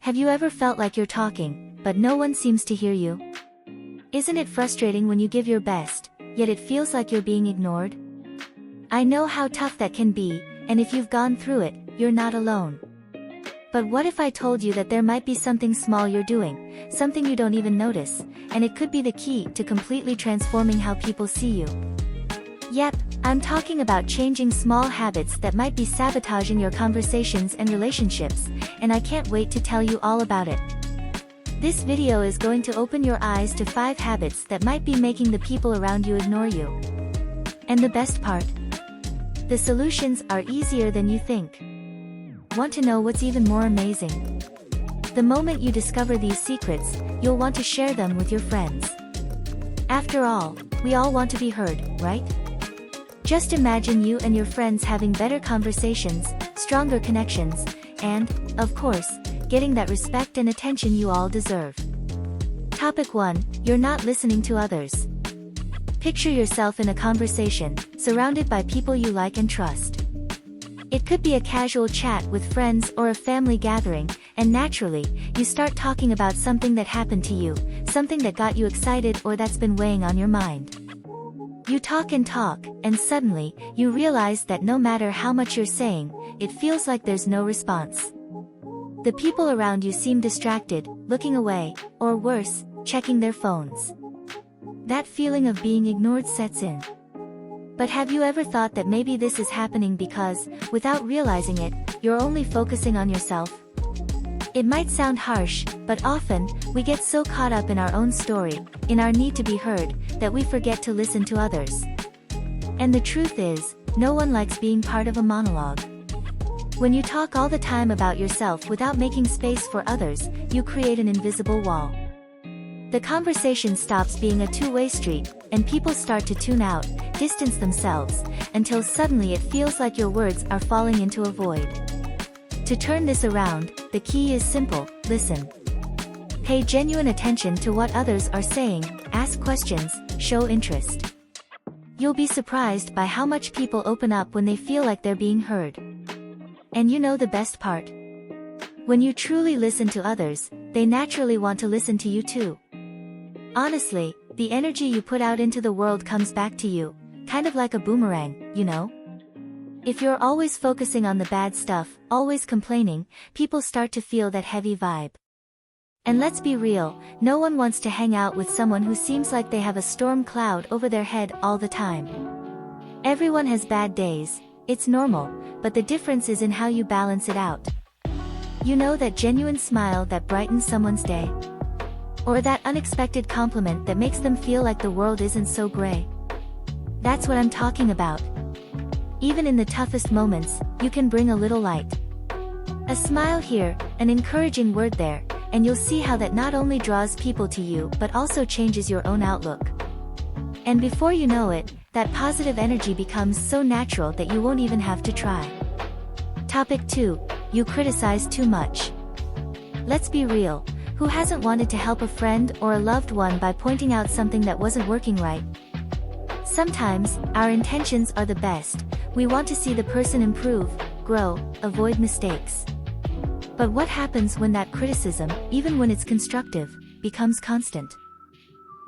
Have you ever felt like you're talking, but no one seems to hear you? Isn't it frustrating when you give your best, yet it feels like you're being ignored? I know how tough that can be, and if you've gone through it, you're not alone. But what if I told you that there might be something small you're doing, something you don't even notice, and it could be the key to completely transforming how people see you? Yep, I'm talking about changing small habits that might be sabotaging your conversations and relationships, and I can't wait to tell you all about it. This video is going to open your eyes to 5 habits that might be making the people around you ignore you. And the best part? The solutions are easier than you think. Want to know what's even more amazing? The moment you discover these secrets, you'll want to share them with your friends. After all, we all want to be heard, right? Just imagine you and your friends having better conversations, stronger connections, and, of course, getting that respect and attention you all deserve. Topic 1. You're not listening to others. Picture yourself in a conversation, surrounded by people you like and trust. It could be a casual chat with friends or a family gathering, and naturally, you start talking about something that happened to you, something that got you excited or that's been weighing on your mind. You talk, and suddenly, you realize that no matter how much you're saying, it feels like there's no response. The people around you seem distracted, looking away, or worse, checking their phones. That feeling of being ignored sets in. But have you ever thought that maybe this is happening because, without realizing it, you're only focusing on yourself? It might sound harsh, but often, we get so caught up in our own story, in our need to be heard, that we forget to listen to others. And the truth is, no one likes being part of a monologue. When you talk all the time about yourself without making space for others, you create an invisible wall. The conversation stops being a two-way street, and people start to tune out, distance themselves, until suddenly it feels like your words are falling into a void. To turn this around, the key is simple: listen. Pay genuine attention to what others are saying, ask questions, show interest. You'll be surprised by how much people open up when they feel like they're being heard. And you know the best part? When you truly listen to others, they naturally want to listen to you too. Honestly, the energy you put out into the world comes back to you, kind of like a boomerang, you know? If you're always focusing on the bad stuff, always complaining, people start to feel that heavy vibe. And let's be real, no one wants to hang out with someone who seems like they have a storm cloud over their head all the time. Everyone has bad days, it's normal, but the difference is in how you balance it out. You know, that genuine smile that brightens someone's day? Or that unexpected compliment that makes them feel like the world isn't so gray? That's what I'm talking about. Even in the toughest moments, you can bring a little light. A smile here, an encouraging word there, and you'll see how that not only draws people to you but also changes your own outlook. And before you know it, that positive energy becomes so natural that you won't even have to try. Topic 2. You criticize too much. Let's be real, who hasn't wanted to help a friend or a loved one by pointing out something that wasn't working right? Sometimes, our intentions are the best. We want to see the person improve, grow, avoid mistakes. But what happens when that criticism, even when it's constructive, becomes constant?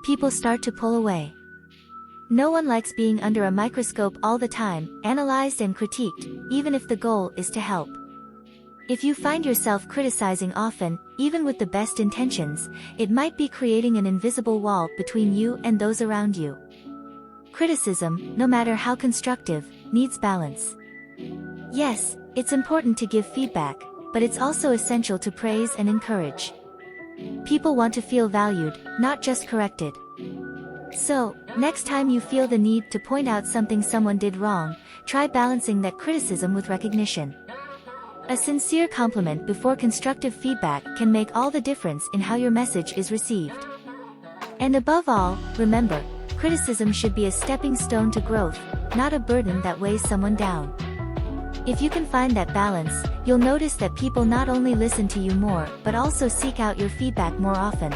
People start to pull away. No one likes being under a microscope all the time, analyzed and critiqued, even if the goal is to help. If you find yourself criticizing often, even with the best intentions, it might be creating an invisible wall between you and those around you. Criticism, no matter how constructive, needs balance. Yes, it's important to give feedback, but it's also essential to praise and encourage. People want to feel valued, not just corrected. So, next time you feel the need to point out something someone did wrong, try balancing that criticism with recognition. A sincere compliment before constructive feedback can make all the difference in how your message is received. And above all, remember, criticism should be a stepping stone to growth, not a burden that weighs someone down. If you can find that balance, you'll notice that people not only listen to you more but also seek out your feedback more often.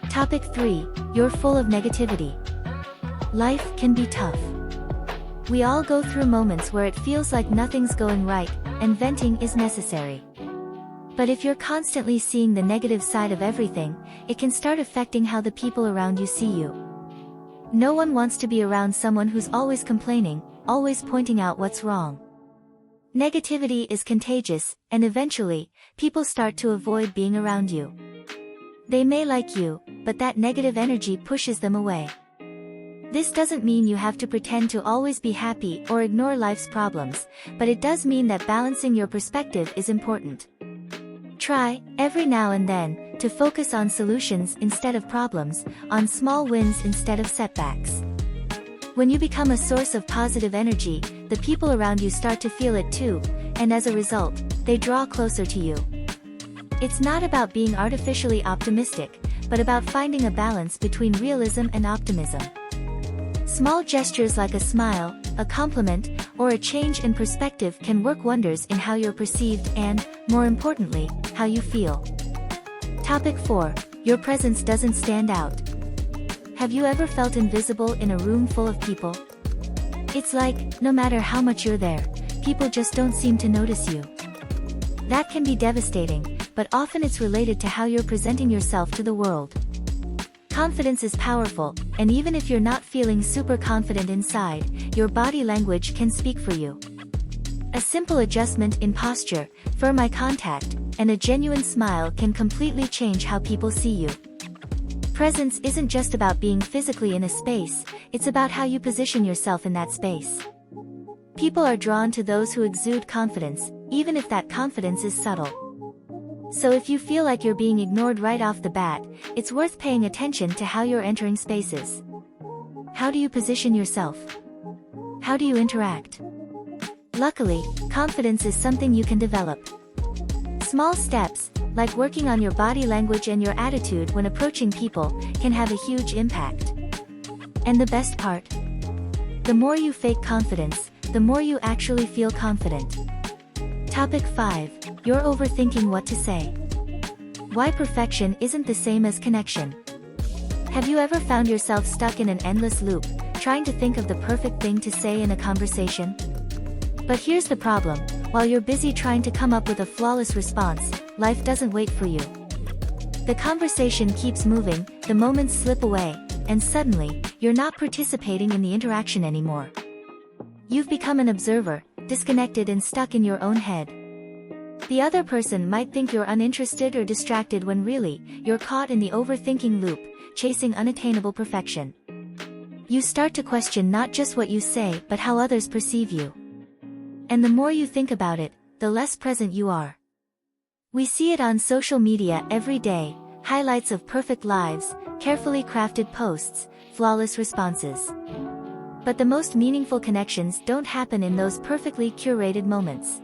Topic 3. You're full of negativity. Life can be tough. We all go through moments where it feels like nothing's going right, and venting is necessary. But if you're constantly seeing the negative side of everything, it can start affecting how the people around you see you. No one wants to be around someone who's always complaining, always pointing out what's wrong. Negativity is contagious, and eventually, people start to avoid being around you. They may like you, but that negative energy pushes them away. This doesn't mean you have to pretend to always be happy or ignore life's problems, but it does mean that balancing your perspective is important. Try, every now and then, to focus on solutions instead of problems, on small wins instead of setbacks. When you become a source of positive energy, the people around you start to feel it too, and as a result, they draw closer to you. It's not about being artificially optimistic, but about finding a balance between realism and optimism. Small gestures like a smile, a compliment, or a change in perspective can work wonders in how you're perceived and, more importantly, how you feel. Topic 4. Your presence doesn't stand out. Have you ever felt invisible in a room full of people? It's like, no matter how much you're there, people just don't seem to notice you. That can be devastating, but often it's related to how you're presenting yourself to the world. Confidence is powerful, and even if you're not feeling super confident inside, your body language can speak for you. A simple adjustment in posture, firm eye contact, and a genuine smile can completely change how people see you. Presence isn't just about being physically in a space, it's about how you position yourself in that space. People are drawn to those who exude confidence, even if that confidence is subtle. So if you feel like you're being ignored right off the bat, it's worth paying attention to how you're entering spaces. How do you position yourself? How do you interact? Luckily, confidence is something you can develop. Small steps, like working on your body language and your attitude when approaching people, can have a huge impact. And the best part? The more you fake confidence, the more you actually feel confident. Topic 5. You're overthinking what to say. Why perfection isn't the same as connection. Have you ever found yourself stuck in an endless loop, trying to think of the perfect thing to say in a conversation? But here's the problem, while you're busy trying to come up with a flawless response, life doesn't wait for you. The conversation keeps moving, the moments slip away, and suddenly, you're not participating in the interaction anymore. You've become an observer, disconnected and stuck in your own head. The other person might think you're uninterested or distracted when really, you're caught in the overthinking loop, chasing unattainable perfection. You start to question not just what you say but how others perceive you. And the more you think about it, the less present you are. We see it on social media every day, highlights of perfect lives, carefully crafted posts, flawless responses. But the most meaningful connections don't happen in those perfectly curated moments.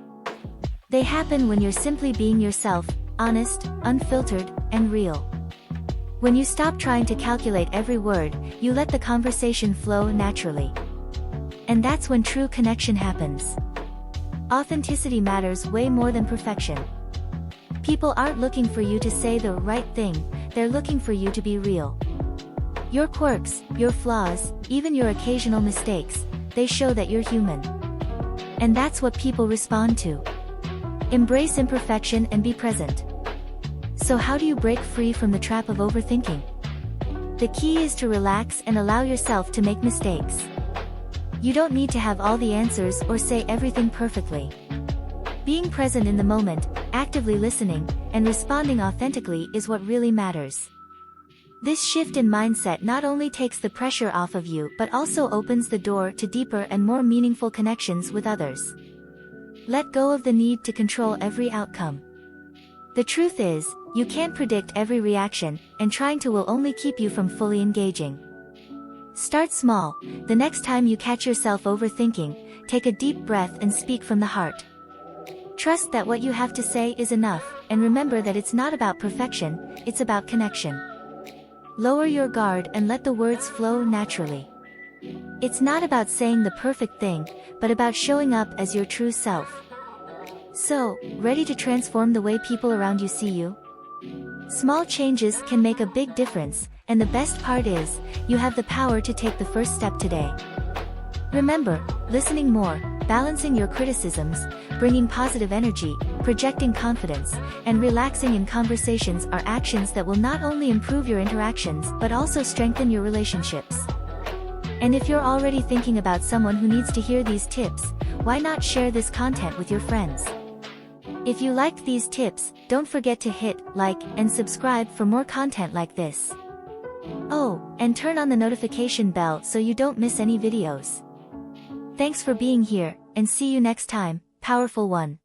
They happen when you're simply being yourself, honest, unfiltered, and real. When you stop trying to calculate every word, you let the conversation flow naturally. And that's when true connection happens. Authenticity matters way more than perfection. People aren't looking for you to say the right thing, they're looking for you to be real. Your quirks, your flaws, even your occasional mistakes, they show that you're human. And that's what people respond to. Embrace imperfection and be present. So how do you break free from the trap of overthinking? The key is to relax and allow yourself to make mistakes. You don't need to have all the answers or say everything perfectly. Being present in the moment, actively listening, and responding authentically is what really matters. This shift in mindset not only takes the pressure off of you but also opens the door to deeper and more meaningful connections with others. Let go of the need to control every outcome. The truth is, you can't predict every reaction, and trying to will only keep you from fully engaging. Start small. The next time you catch yourself overthinking, take a deep breath and speak from the heart. Trust that what you have to say is enough, and remember that it's not about perfection, it's about connection. Lower your guard and let the words flow naturally. It's not about saying the perfect thing, but about showing up as your true self. So, ready to transform the way people around you see you? Small changes can make a big difference, and the best part is, you have the power to take the first step today. Remember, listening more, balancing your criticisms, bringing positive energy, projecting confidence, and relaxing in conversations are actions that will not only improve your interactions but also strengthen your relationships. And if you're already thinking about someone who needs to hear these tips, why not share this content with your friends? If you liked these tips, don't forget to hit like and subscribe for more content like this. Oh, and turn on the notification bell so you don't miss any videos. Thanks for being here, and see you next time, Powerful One.